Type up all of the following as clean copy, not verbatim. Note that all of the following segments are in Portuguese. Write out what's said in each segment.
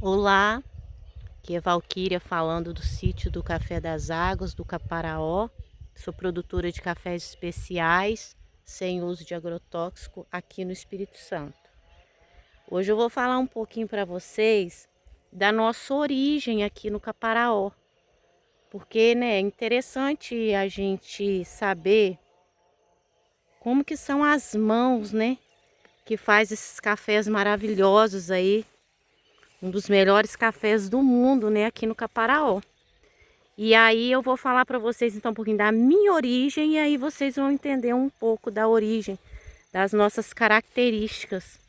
Olá, aqui é Valquíria falando do sítio do Café das Águas, do Caparaó. Sou produtora de cafés especiais, sem uso de agrotóxico, aqui no Espírito Santo. Hoje eu vou falar um pouquinho para vocês da nossa origem aqui no Caparaó. Porque, né, é interessante a gente saber como que são as mãos, né, que faz esses cafés maravilhosos aí. Um dos melhores cafés do mundo, né, aqui no Caparaó. E aí eu vou falar para vocês então um pouquinho da minha origem e aí vocês vão entender um pouco da origem, das nossas características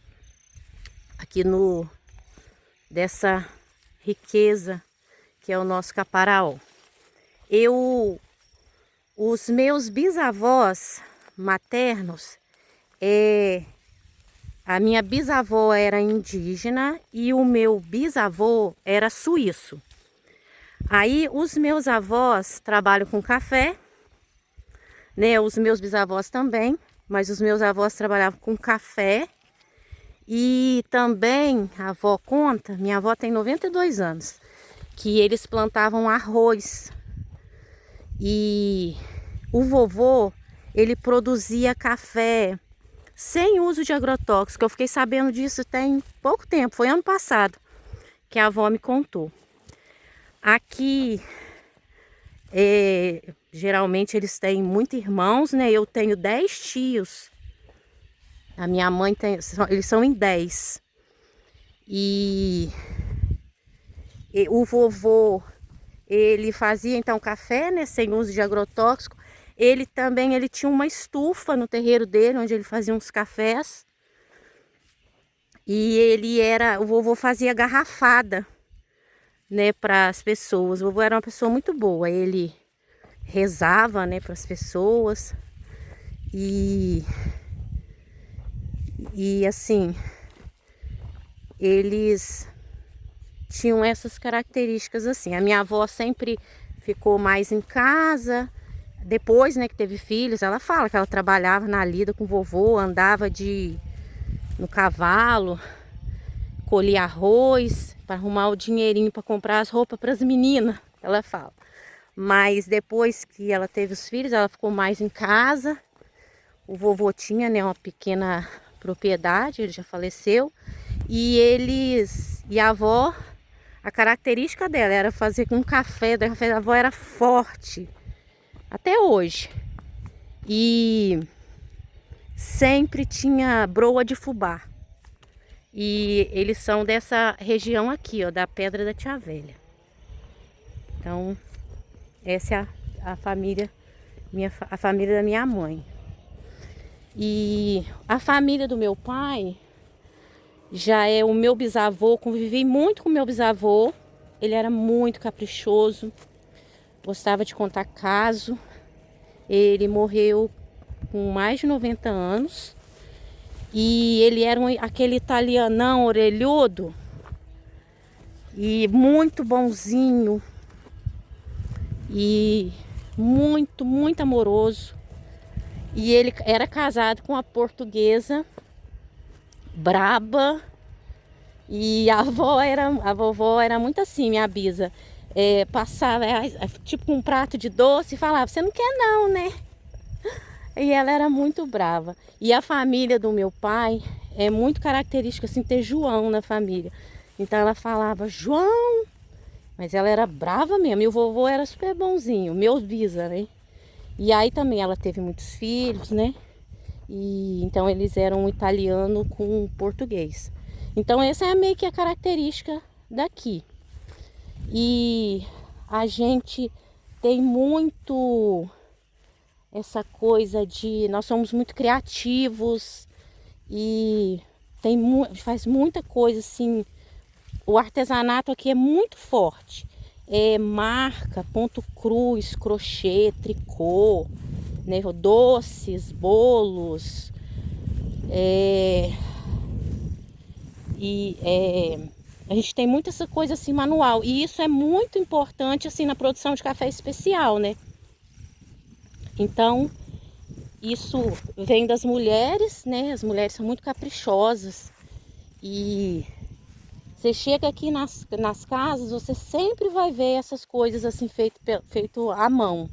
aqui no dessa riqueza que é o nosso Caparaó. Os meus bisavós maternos, a minha bisavó era indígena e o meu bisavô era suíço. Aí os meus avós trabalham com café, né? Os meus bisavós também, mas os meus avós trabalhavam com café. E também a avó conta, minha avó tem 92 anos, que eles plantavam arroz. E o vovô, ele produzia café sem uso de agrotóxico. Eu fiquei sabendo disso tem pouco tempo, foi ano passado que a avó me contou. Aqui, geralmente eles têm muitos irmãos, né? Eu tenho 10 tios. A minha mãe tem, eles são em 10. E o vovô, ele fazia então café, né? Sem uso de agrotóxico. Ele também, ele tinha uma estufa no terreiro dele, onde ele fazia uns cafés. E o vovô fazia garrafada, né, para as pessoas. O vovô era uma pessoa muito boa. Ele rezava, né, para as pessoas. E assim, eles tinham essas características assim. A minha avó sempre ficou mais em casa. Depois, né, que teve filhos, ela fala que ela trabalhava na lida com o vovô, andava no cavalo, colhia arroz para arrumar o dinheirinho para comprar as roupas para as meninas, ela fala. Mas depois que ela teve os filhos, ela ficou mais em casa. O vovô tinha, né, uma pequena propriedade, ele já faleceu. E a avó, a característica dela era fazer com café, da avó era forte, até hoje. E sempre tinha broa de fubá. E eles são dessa região aqui, ó, da Pedra da Tia Velha. Então, essa é a família, a família da minha mãe. E a família do meu pai já é o meu bisavô. Convivi muito com o meu bisavô. Ele era muito caprichoso, gostava de contar caso. Ele morreu com mais de 90 anos. E ele era aquele italianão orelhudo e muito bonzinho e muito amoroso. E ele era casado com uma portuguesa braba. E a vovó era muito assim, minha bisa. Passava tipo um prato de doce e falava: "Você não quer não, né?" E ela era muito brava. E a família do meu pai é muito característica assim, ter João na família. Então ela falava João, mas ela era brava mesmo. E o vovô era super bonzinho, meu bisa, né? E aí também ela teve muitos filhos, né? E então eles eram italiano com português. Então essa é meio que a característica daqui. E a gente tem muito essa coisa de nós somos muito criativos e faz muita coisa assim. O artesanato aqui é muito forte. Marca, ponto cruz, crochê, tricô, né, doces, bolos, a gente tem muita essa coisa assim manual, e isso é muito importante assim na produção de café especial, né? Então isso vem das mulheres, né? As mulheres são muito caprichosas e Você chega aqui nas casas, você sempre vai ver essas coisas assim feito à mão.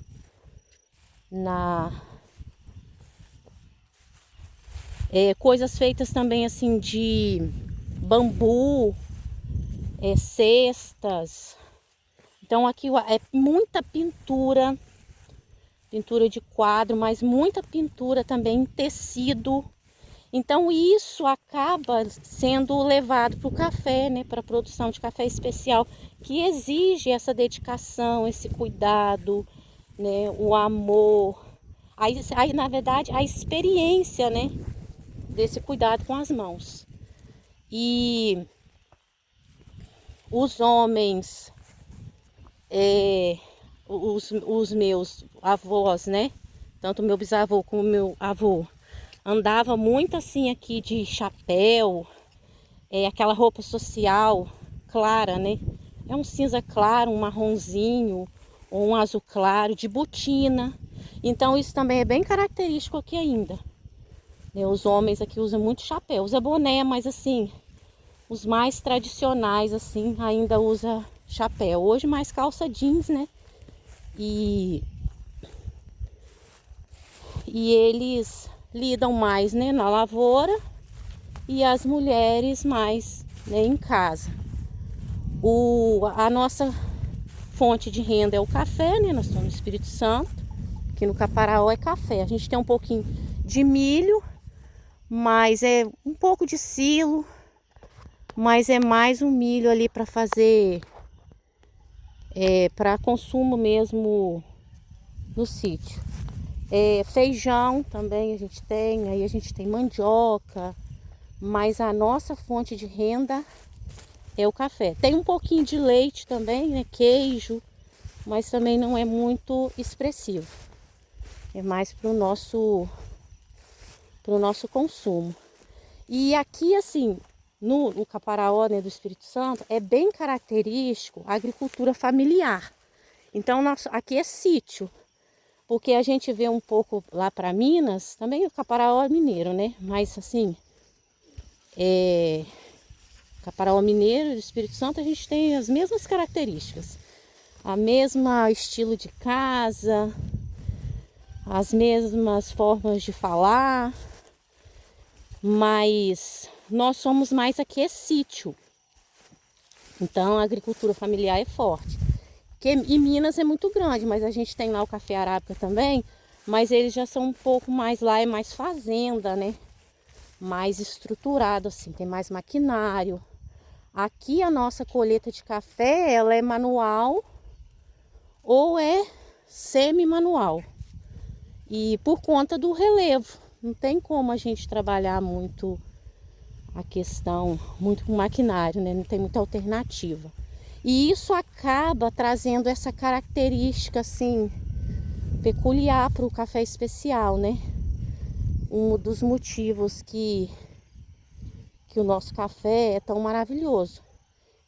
Coisas feitas também assim de bambu, cestas. Então aqui é muita pintura de quadro, mas muita pintura também em tecido. Então isso acaba sendo levado para o café, né, para a produção de café especial, que exige essa dedicação, esse cuidado, né, o amor. Aí na verdade a experiência, né, desse cuidado com as mãos. E os homens, os meus avós, né, tanto meu bisavô como meu avô, andava muito assim aqui de chapéu, aquela roupa social clara, né? É um cinza claro, um marronzinho, ou um azul claro, de botina. Então isso também é bem característico aqui ainda. Os homens aqui usam muito chapéu, usa boné, mas assim, os mais tradicionais assim ainda usa chapéu. Hoje mais calça jeans, né? E eles lidam mais, né, na lavoura, e as mulheres mais, né, em casa. A nossa fonte de renda é o café, né? Nós estamos no Espírito Santo, aqui no Caparaó é café. A gente tem um pouquinho de milho, mas é um pouco de silo, mas é mais um milho ali para fazer, para consumo mesmo no sítio. Feijão também a gente tem, aí a gente tem mandioca, mas a nossa fonte de renda é o café. Tem um pouquinho de leite também, né, queijo, mas também não é muito expressivo. É mais para o nosso consumo. E aqui assim, no Caparaó, né, do Espírito Santo, é bem característico a agricultura familiar. Então aqui é sítio. Porque a gente vê um pouco lá para Minas, também o Caparaó é mineiro, né? Mas assim, Caparaó mineiro e do Espírito Santo a gente tem as mesmas características. A mesma estilo de casa, as mesmas formas de falar. Mas nós somos mais aqui sítio. Então a agricultura familiar é forte. E Minas é muito grande, mas a gente tem lá o café arábica também, mas eles já são um pouco mais lá, é mais fazenda, né? Mais estruturado assim, tem mais maquinário. Aqui a nossa colheita de café, ela é manual ou é semi-manual. E por conta do relevo, não tem como a gente trabalhar muito a questão, muito com maquinário, né? Não tem muita alternativa. E isso acaba trazendo essa característica assim peculiar para o café especial, né? Um dos motivos que o nosso café é tão maravilhoso.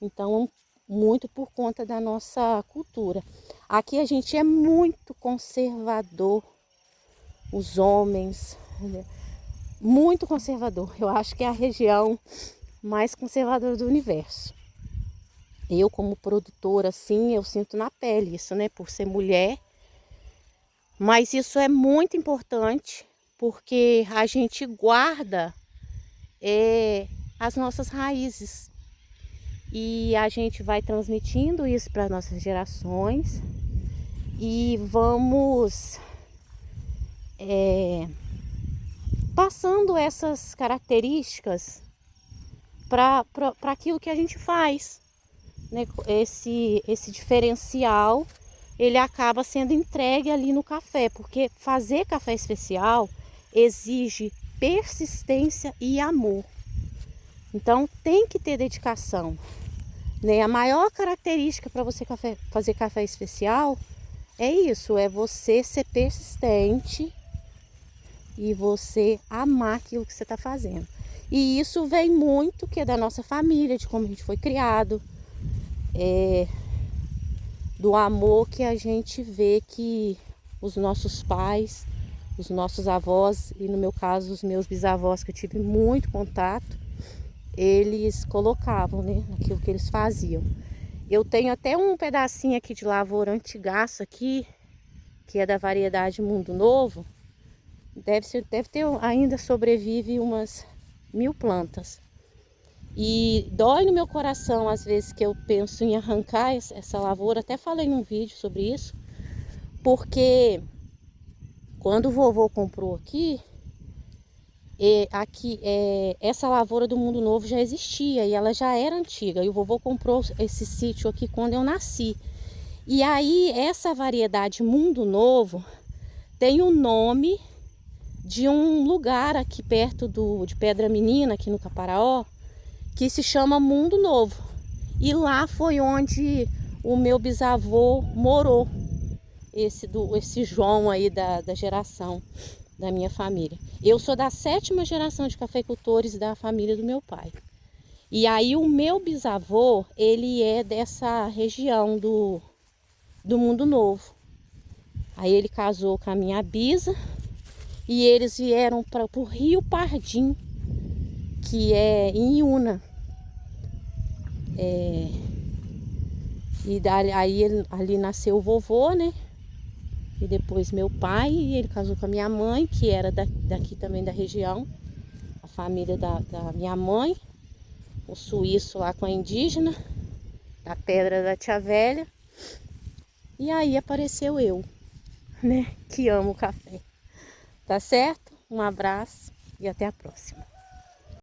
Então, muito por conta da nossa cultura. Aqui a gente é muito conservador, os homens, né? Muito conservador. Eu acho que é a região mais conservadora do universo. Eu, como produtora, assim, eu sinto na pele isso, né? Por ser mulher. Mas isso é muito importante, porque a gente guarda as nossas raízes. E a gente vai transmitindo isso para as nossas gerações. E vamos passando essas características para aquilo que a gente faz. Né? Esse diferencial, ele acaba sendo entregue ali no café, porque fazer café especial exige persistência e amor. Então tem que ter dedicação, né? A maior característica para você fazer café especial é isso, é você ser persistente e você amar aquilo que você está fazendo. E isso vem muito que é da nossa família, de como a gente foi criado, do amor que a gente vê que os nossos pais, os nossos avós, e no meu caso os meus bisavós, que eu tive muito contato, eles colocavam, né, naquilo que eles faziam. Eu tenho até um pedacinho aqui de lavoura antigaça aqui, que é da variedade Mundo Novo. Deve ter, ainda sobrevive umas 1000 plantas. E dói no meu coração às vezes que eu penso em arrancar essa lavoura. Até falei num vídeo sobre isso, porque quando o vovô comprou aqui, essa lavoura do Mundo Novo já existia e ela já era antiga. E o vovô comprou esse sítio aqui quando eu nasci. E aí essa variedade Mundo Novo tem o nome de um lugar aqui perto de Pedra Menina, aqui no Caparaó, que se chama Mundo Novo. E lá foi onde o meu bisavô morou, esse João aí da geração da minha família. Eu sou da 7ª geração de cafeicultores da família do meu pai. E aí o meu bisavô, ele é dessa região do Mundo Novo. Aí ele casou com a minha bisa e eles vieram para o Rio Pardim, que é em Iuna. E aí ali nasceu o vovô, né? E depois meu pai, e ele casou com a minha mãe, que era daqui também da região. A família da minha mãe, o suíço lá com a indígena, da Pedra da Tia Velha. E aí apareceu eu, né? Que amo o café. Tá certo? Um abraço e até a próxima.